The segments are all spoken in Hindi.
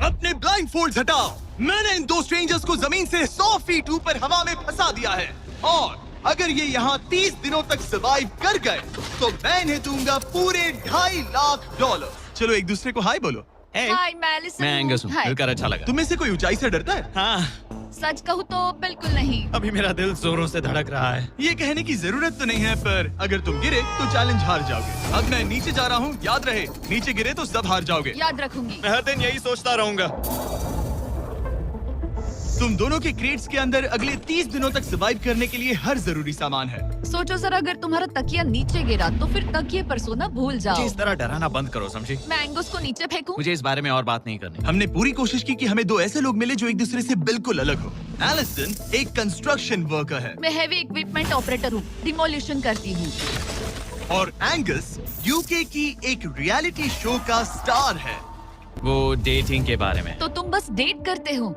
अपने ब्लाइंड फोल्ड्स हटाओ। मैंने इन दो स्ट्रेंजर्स को जमीन से 100 फीट ऊपर हवा में फंसा दिया है और अगर ये यहाँ 30 दिनों तक सर्वाइव कर गए तो मैं इन्हें दूंगा पूरे $2.5 लाख। चलो एक दूसरे को हाय बोलो। हाय मैं एलिसन मैं एंगस हूँ, हाय। मिलकर अच्छा लगा। तुम में से कोई ऊंचाई से डरता है? हाँ, सच कहूँ तो बिल्कुल नहीं। अभी मेरा दिल जोरों से धड़क रहा है। ये कहने की जरूरत तो नहीं है, पर अगर तुम गिरे तो चैलेंज हार जाओगे। अब मैं नीचे जा रहा हूँ, याद रहे नीचे गिरे तो सब हार जाओगे। याद रखूंगी। मैं हर दिन यही सोचता रहूंगा। तुम दोनों के क्रेट्स के अंदर अगले 30 दिनों तक सर्वाइव करने के लिए हर जरूरी सामान है। सोचो सर, अगर तुम्हारा तकिया नीचे गिरा तो फिर तकिए पर सोना भूल मुझे जाओ। इस तरह डराना बंद करो, समझी? मैं एंगस को नीचे फेंकूं? मुझे इस बारे में और बात नहीं करनी। हमने पूरी कोशिश की कि हमें दो ऐसे लोग मिले जो एक दूसरे से बिल्कुल अलग हो। एलिसन एक कंस्ट्रक्शन वर्कर है मैं हेवी इक्विपमेंट ऑपरेटर हूँ, डिमोलिशन करती हूँ। और एंगस यूके की एक रियलिटी शो का स्टार है। वो डेटिंग के बारे में। तो तुम बस डेट करते हो?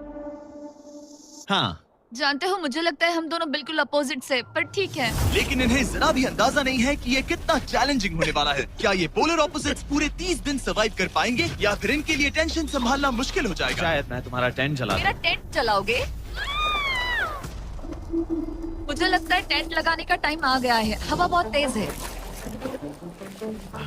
हाँ, जानते हो, मुझे लगता है हम दोनों बिल्कुल अपोजिट से, पर ठीक है। लेकिन इन्हें जरा भी अंदाजा नहीं है कि ये कितना चैलेंजिंग होने वाला है। क्या ये पोलर ऑपोजिट्स पूरे 30 दिन सर्वाइव कर पाएंगे या फिर इनके लिए टेंशन संभालना मुश्किल हो जाएगा? शायद मैं तुम्हारा टेंट चला मेरा टेंट चलाओगे? मुझे लगता है टेंट लगाने का टाइम आ गया है। हवा बहुत तेज है।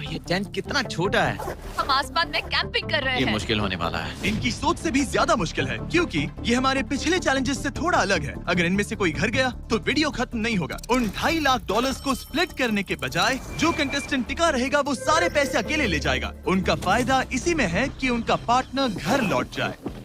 ये टेंट कितना छोटा है। हम आसमान में कैंपिंग कर रहे ये हैं। मुश्किल होने वाला है। इनकी सोच से भी ज्यादा मुश्किल है, क्योंकि ये हमारे पिछले चैलेंजेस से थोड़ा अलग है। अगर इनमें से कोई घर गया तो वीडियो खत्म नहीं होगा। उन $2.5 लाख को स्प्लिट करने के बजाय जो कंटेस्टेंट टिका रहेगा वो सारे पैसे अकेले ले जाएगा। उनका फायदा इसी में है कि उनका पार्टनर घर लौट जाए।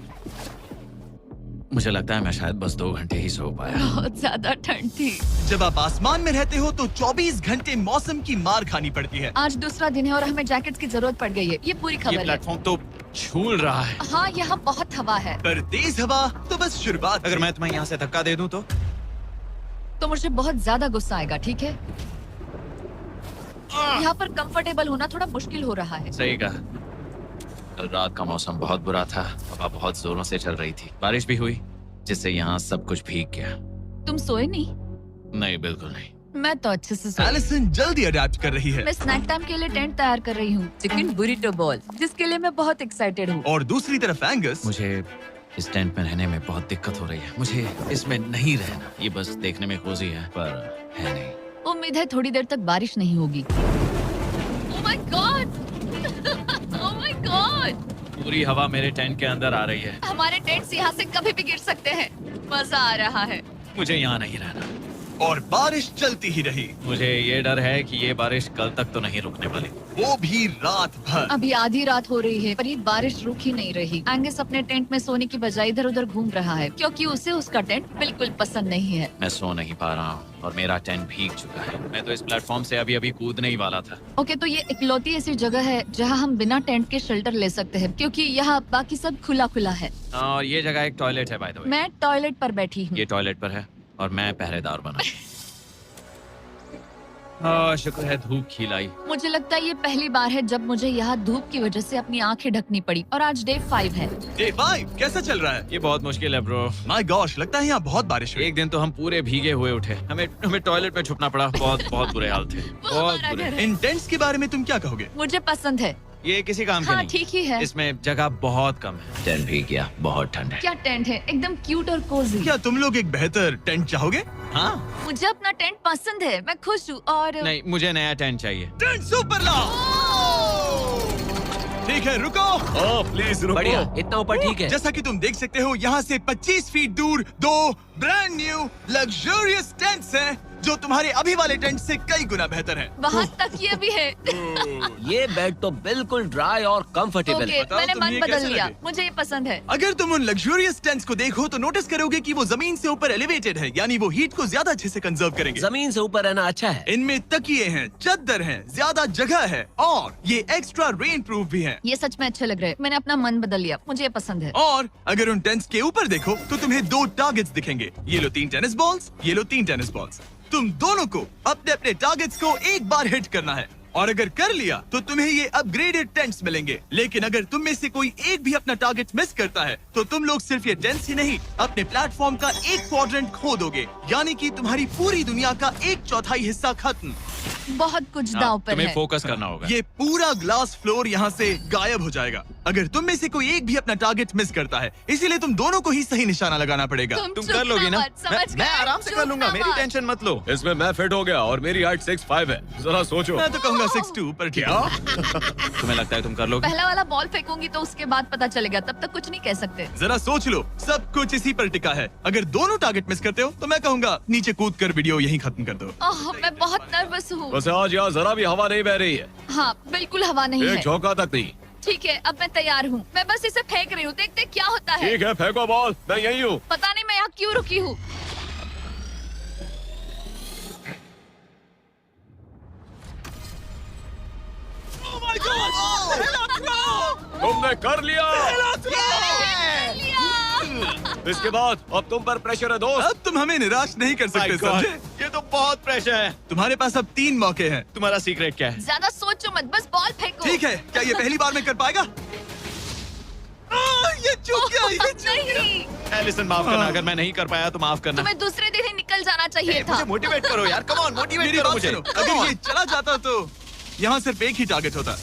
मुझे लगता है मैं शायद बस 2 घंटे ही सो पाया। बहुत ज्यादा ठंड थी। जब आप आसमान में रहते हो तो 24 घंटे मौसम की मार खानी पड़ती है। आज दूसरा दिन है और हमें जैकेट्स की जरूरत पड़ गई है। ये पूरी ये खबर है। प्लेटफॉर्म तो झूल रहा है। हाँ, यहाँ बहुत हवा है। पर तेज हवा तो बस शुरुआत। अगर मैं तुम्हें यहाँ से धक्का दे दूं तो मुझे बहुत ज्यादा गुस्सा आएगा, ठीक है? यहाँ पर कंफर्टेबल होना थोड़ा मुश्किल हो रहा है। सही कहा। कल रात का मौसम बहुत बुरा था। हवा बहुत जोरों से चल रही थी। बारिश भी हुई, जिससे यहाँ सब कुछ भीग गया। तुम सोए नहीं? नहीं, बिल्कुल नहीं। मैं तो अच्छे से सोई। एलिसन जल्दी अडेप्ट कर रही है। मैं स्नैक टाइम के लिए टेंट तैयार कर रही हूँ, चिकन बुरिटो बॉल, जिसके लिए मैं बहुत एक्साइटेड हूँ। और दूसरी तरफ एंगस। मुझे इस टेंट में रहने में बहुत दिक्कत हो रही है। मुझे इसमें नहीं रहना। ये बस देखने में कोजी है, पर है नहीं। उम्मीद है थोड़ी देर तक बारिश नहीं होगी। Oh my God! Oh my God! पूरी हवा मेरे टेंट के अंदर आ रही है। हमारे टेंट्स यहाँ से कभी भी गिर सकते हैं। मजा आ रहा है। मुझे यहाँ नहीं रहना। और बारिश चलती ही रही, मुझे ये डर है कि ये बारिश कल तक तो नहीं रुकने वाली। वो भी रात भर। अभी आधी रात हो रही है पर ये बारिश रुक ही नहीं रही। एंगस अपने टेंट में सोने की बजाय इधर उधर घूम रहा है, क्योंकि उसे उसका टेंट बिल्कुल पसंद नहीं है। मैं सो नहीं पा रहा हूँ और मेरा टेंट भीग चुका है। मैं तो इस प्लेटफॉर्म से अभी अभी कूदने ही वाला था। ओके, तो ये इकलौती ऐसी जगह है जहाँ हम बिना टेंट के शेल्टर ले सकते हैं, क्योंकि यहाँ बाकी सब खुला खुला है। और ये जगह एक टॉयलेट है, बाय द वे। मैं टॉयलेट पर बैठी हूँ। ये टॉयलेट पर है और मैं पहरेदार बना। हाँ, शुक्र है धूप खिलाई। मुझे लगता है ये पहली बार है जब मुझे यहाँ धूप की वजह से अपनी आंखें ढकनी पड़ी। और आज डे 5 है। डे 5 कैसा चल रहा है? ये बहुत मुश्किल है ब्रो। माय गॉश, लगता है यहाँ बहुत बारिश हुई। एक दिन तो हम पूरे भीगे हुए उठे। हमें टॉयलेट में छुपना पड़ा। बहुत बुरे हाल थे। बहुत हमारा बुरे। घर है। इन टेंट्स के बारे में तुम क्या कहोगे? मुझे पसंद है। ये किसी काम के हाँ, नहीं। ठीक ही है। इसमें जगह बहुत कम है। टेंट भीग गया, बहुत ठंड है। क्या टेंट है, एकदम क्यूट और कोजी। क्या तुम लोग एक बेहतर टेंट चाहोगे? हाँ, मुझे अपना टेंट पसंद है, मैं खुश हूँ। और नहीं, मुझे नया टेंट चाहिए। टेंट सुपर लाओ। ठीक है, रुको। प्लीज रुको। बढ़िया, इतना ऊपर ठीक है। जैसा कि तुम देख सकते हो, यहाँ से 25 फीट दूर 2 ब्रांड न्यू लग्जरियस टेंट्स हैं, जो तुम्हारे अभी वाले टेंट से कई गुना बेहतर है। वहाँ तक ये भी है। ये बेड तो बिल्कुल ड्राई और कंफर्टेबल ओके, है। बताओ मैंने तुम्हें मन ये बदल कैसे लिया। लगे? मुझे ये पसंद है। अगर तुम उन लग्जरियस टेंट्स को देखो तो नोटिस करोगे कि वो जमीन से ऊपर एलिवेटेड है, यानी वो हीट को ज्यादा अच्छे से कंजर्व करेंगे। जमीन से ऊपर रहना अच्छा है। इनमें तकिए हैं, चद्दर हैं, ज्यादा जगह है और ये एक्स्ट्रा रेन प्रूफ भी हैं। ये सच में अच्छे लग रहे हैं। मैंने अपना मन बदल लिया, मुझे ये पसंद है। और अगर उन टेंट्स के ऊपर देखो तो तुम्हें 2 टारगेट्स दिखेंगे। ये लो 3 टेनिस बॉल्स, ये लो 3 टेनिस बॉल्स। तुम दोनों को अपने अपने टारगेट्स को एक बार हिट करना है। और अगर कर लिया तो तुम्हें ये अपग्रेडेड टेंट्स मिलेंगे। लेकिन अगर तुम में से कोई एक भी अपना टारगेट मिस करता है तो तुम लोग सिर्फ ये टेंट्स ही नहीं, अपने प्लेटफॉर्म का एक क्वाड्रेंट खो दोगे, यानी कि तुम्हारी पूरी दुनिया का 1/4 हिस्सा खत्म। बहुत कुछ दांव पर तुम्हें है। फोकस करना होगा। ये पूरा ग्लास फ्लोर यहाँ से गायब हो जाएगा अगर तुम में से कोई एक भी अपना टारगेट मिस करता है, इसीलिए तुम दोनों को ही सही निशाना लगाना पड़ेगा। तुम कर लोगी ना? मैं आराम से कर लूंगा, मेरी टेंशन मत लो। इसमें मैं फिट हो गया और मेरी हाइट 6'5" है। जरा सोचो। मैं तो कहूँगा 6'2", पर क्या? तुम्हें लगता है तुम कर लोगे? पहला वाला बॉल फेंकूंगी तो उसके बाद पता चलेगा, तब तक कुछ नहीं कह सकते। जरा सोच लो, सब कुछ इसी पर टिका है। अगर दोनों टारगेट मिस करते हो तो मैं कहूँगा नीचे कूद कर वीडियो यहीं खत्म कर दो। ओह, मैं बहुत नर्वस हूँ। वैसे आज यहाँ जरा भी हवा नहीं बह रही है, हाँ, बिल्कुल हवा नहीं एक है। झोंका तक नहीं। ठीक है, अब मैं तैयार हूँ। मैं बस इसे फेंक रही हूँ, देखते क्या होता है। ठीक है, फेंको बॉल, मैं यही हूँ। पता नहीं मैं यहाँ क्यों रुकी हूँ। तुमने कर लिया। इसके बाद अब तुम पर प्रेशर है दोस्त। अब तुम हमें निराश नहीं कर सकते, My God, समझे? ये तो बहुत प्रेशर है। तुम्हारे पास अब 3 मौके हैं। तुम्हारा सीक्रेट क्या है? ज्यादा सोचो मत, बस बॉल फेंको। ठीक है, क्या ये पहली बार में कर पाएगा? ये चूक गया, ये चूक गया। नहीं, एलिसन माफ करना, अगर मैं नहीं कर पाया तो माफ करना। तुम्हें दूसरे दिन ही निकल जाना चाहिए था। मुझे मोटिवेट करो यार, कम ऑन मोटिवेट मेरी करो बात मुझे। सुनो, अगर ये चला जाता तो यहाँ सिर्फ एक ही टारगेट होता।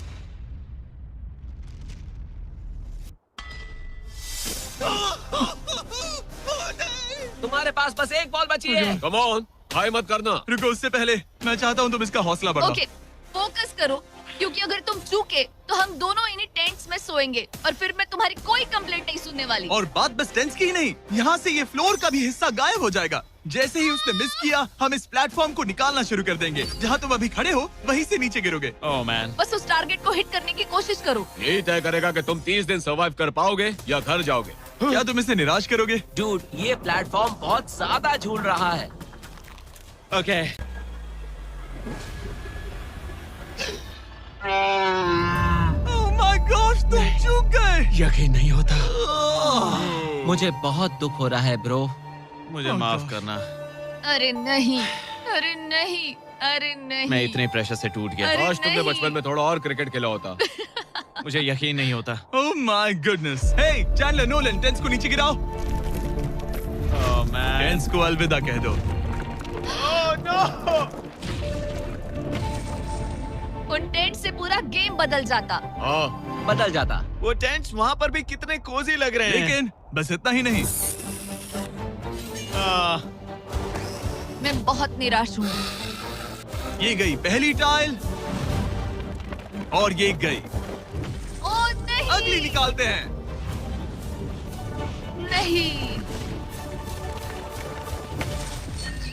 तुम्हारे पास बस एक बॉल बची है। कम ऑन, हाई मत करना। रुको, उससे पहले मैं चाहता हूँ तुम इसका हौसला बढ़ाओ। ओके, फोकस करो, क्योंकि अगर तुम चूके तो हम दोनों इन्हीं टेंट्स में सोएंगे और फिर मैं तुम्हारी कोई कंप्लेंट नहीं सुनने वाली। और बात बस टेंस की ही नहीं, यहाँ से ये फ्लोर का भी हिस्सा गायब हो जाएगा। जैसे ही उसने मिस किया, हम इस प्लेटफॉर्म को निकालना शुरू कर देंगे। जहाँ तुम अभी खड़े हो, वहीं से नीचे गिरोगे। ओह मैन, बस उस टारगेट को हिट करने की कोशिश करो। यही तय करेगा कि तुम 30 दिन सर्वाइव कर पाओगे या घर जाओगे। क्या तुम इसे निराश करोगे? डूड, ये प्लेटफॉर्म बहुत ज्यादा झूल रहा है। ओके। ओह माय गॉड, तुम चूक गए। यकीन नहीं होता। मुझे बहुत दुख हो रहा है ब्रो। मुझे माफ करना, अरे नहीं, अरे नहीं, अरे नहीं। मैं इतने प्रेशर से टूट गया। अरे काश तुमने नहीं। बचपन में थोड़ा और क्रिकेट खेला होता। मुझे यकीन नहीं होता। Oh my goodness. Hey Chandler Nolan, tense को नीचे गिराओ। ओह मैन, टेंस को अलविदा कह दो। उन टेंट से पूरा गेम बदल जाता। हाँ, बदल जाता। वो टेंट्स वहाँ पर भी कितने कोजी लग रहे हैं। लेकिन बस इतना ही नहीं, आह, मैं बहुत निराश हूँ। ये गई पहली टाइल और ये गई। ओह नहीं, अगली निकालते हैं। नहीं।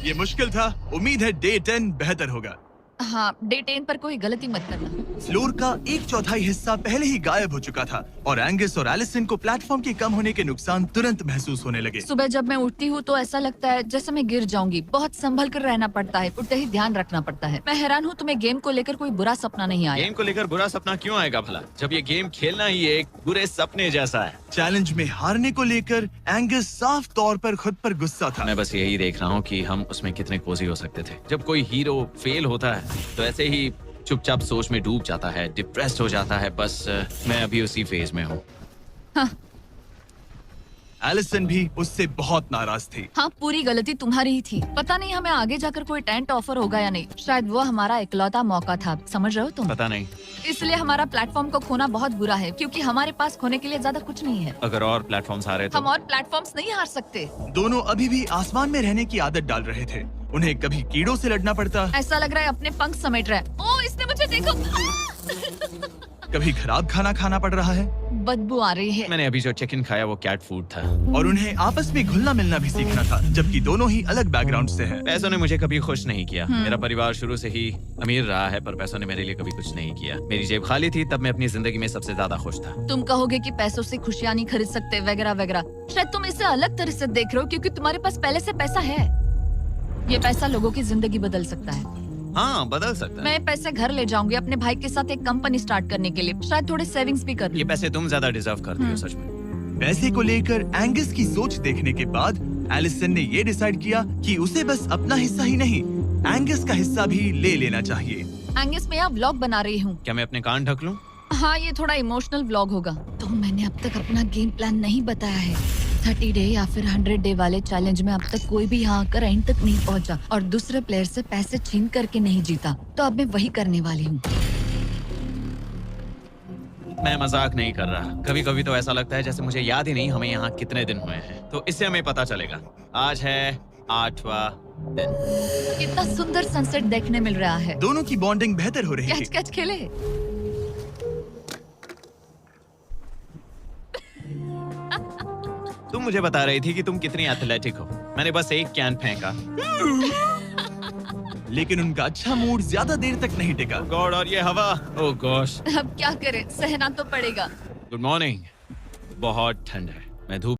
ये मुश्किल था, उम्मीद है डे 10 बेहतर होगा। हाँ, डे 10 पर कोई गलती मत करना। फ्लोर का 1/4 हिस्सा पहले ही गायब हो चुका था और एंगस और एलिसन को प्लेटफॉर्म के कम होने के नुकसान तुरंत महसूस होने लगे। सुबह जब मैं उठती हूँ तो ऐसा लगता है जैसे मैं गिर जाऊंगी। बहुत संभल कर रहना पड़ता है, उठते ही ध्यान रखना पड़ता है। मैं हैरान हूँ तुम्हें गेम को लेकर कोई बुरा सपना नहीं आया। गेम को लेकर बुरा सपना क्यों आएगा भला, जब ये गेम खेलना ही एक बुरे सपने जैसा है। चैलेंज में हारने को लेकर एंगस साफ तौर पर खुद पर गुस्सा था। मैं बस यही देख रहा हूँ कि हम उसमें कितने कोजी हो सकते थे। जब कोई हीरो फेल होता है तो ऐसे ही चुपचाप सोच में डूब जाता है, डिप्रेस्ड हो जाता है। बस मैं अभी उसी फेज में हूँ। एलिसन भी उससे बहुत नाराज थी। हाँ, पूरी गलती तुम्हारी ही थी। पता नहीं हमें आगे जाकर कोई टेंट ऑफर होगा या नहीं। शायद वो हमारा इकलौता मौका था, समझ रहे हो तुम? पता नहीं, इसलिए हमारा प्लेटफॉर्म को खोना बहुत बुरा है, क्योंकि हमारे पास खोने के लिए ज्यादा कुछ नहीं है। अगर और प्लेटफॉर्म्स आ रहे हम तो और प्लेटफॉर्म्स नहीं हार सकते। दोनों अभी भी आसमान में रहने की आदत डाल रहे थे। उन्हें कभी कीड़ों से लड़ना पड़ता, ऐसा लग रहा है अपने पंख समेट रहा है। ओह, इसने मुझे देखो। कभी खराब खाना खाना पड़ रहा है बदबू आ रही है। मैंने अभी जो चिकन खाया वो कैट फूड था। और उन्हें आपस में घुलना मिलना भी सीखना था, जबकि दोनों ही अलग बैकग्राउंड से हैं। पैसों ने मुझे कभी खुश नहीं किया। मेरा परिवार शुरू से ही अमीर रहा है, पर पैसों ने मेरे लिए कभी कुछ नहीं किया। मेरी जेब खाली थी तब मैं अपनी जिंदगी में सबसे ज्यादा खुश था। तुम कहोगे कि पैसों से खुशियां नहीं खरीद सकते वगैरह वगैरह। शायद तुम इसे अलग तरह से देख रहे हो, क्योंकि तुम्हारे पास पहले से पैसा है। ये पैसा लोगों की जिंदगी बदल सकता है। हाँ, बदल सकता है। मैं पैसे घर ले जाऊंगी अपने भाई के साथ एक कंपनी स्टार्ट करने के लिए। शायद थोड़े सेविंग्स भी कर लूं। ये पैसे तुम ज्यादा डिजर्व करती हो सच में। पैसे को लेकर एंगस की सोच देखने के बाद एलिसन ने ये डिसाइड किया कि उसे बस अपना हिस्सा ही नहीं, एंगस का हिस्सा भी ले लेना चाहिए। एंगस मैं यहाँ व्लॉग बना रही हूँ। क्या मैं अपने कान ढक लूं? हाँ, ये थोड़ा इमोशनल व्लॉग होगा। तो मैंने अब तक अपना गेम प्लान नहीं बताया है। 30 डे या फिर 100 डे वाले चैलेंज में अब तक कोई भी यहाँ आकर एंड तक नहीं पहुँचा और दूसरे प्लेयर से पैसे छीन करके नहीं जीता। तो अब मैं वही करने वाली हूँ। मैं मजाक नहीं कर रहा। कभी कभी तो ऐसा लगता है जैसे मुझे याद ही नहीं हमें यहाँ कितने दिन हुए हैं। तो इससे हमें पता चलेगा। आज है 8वां दिन। कितना सुंदर सनसेट देखने मिल रहा है। दोनों की बॉन्डिंग बेहतर हो रही है। कैच कैच खेले। तुम मुझे बता रही थी कि तुम कितनी एथलेटिक हो। मैंने बस एक कैन फेंका। लेकिन उनका अच्छा मूड ज्यादा देर तक नहीं टिका। गॉड, और ये हवा। ओह गॉश। अब क्या करें, सहना तो पड़ेगा। Good morning. बहुत ठंड है। मैं धूप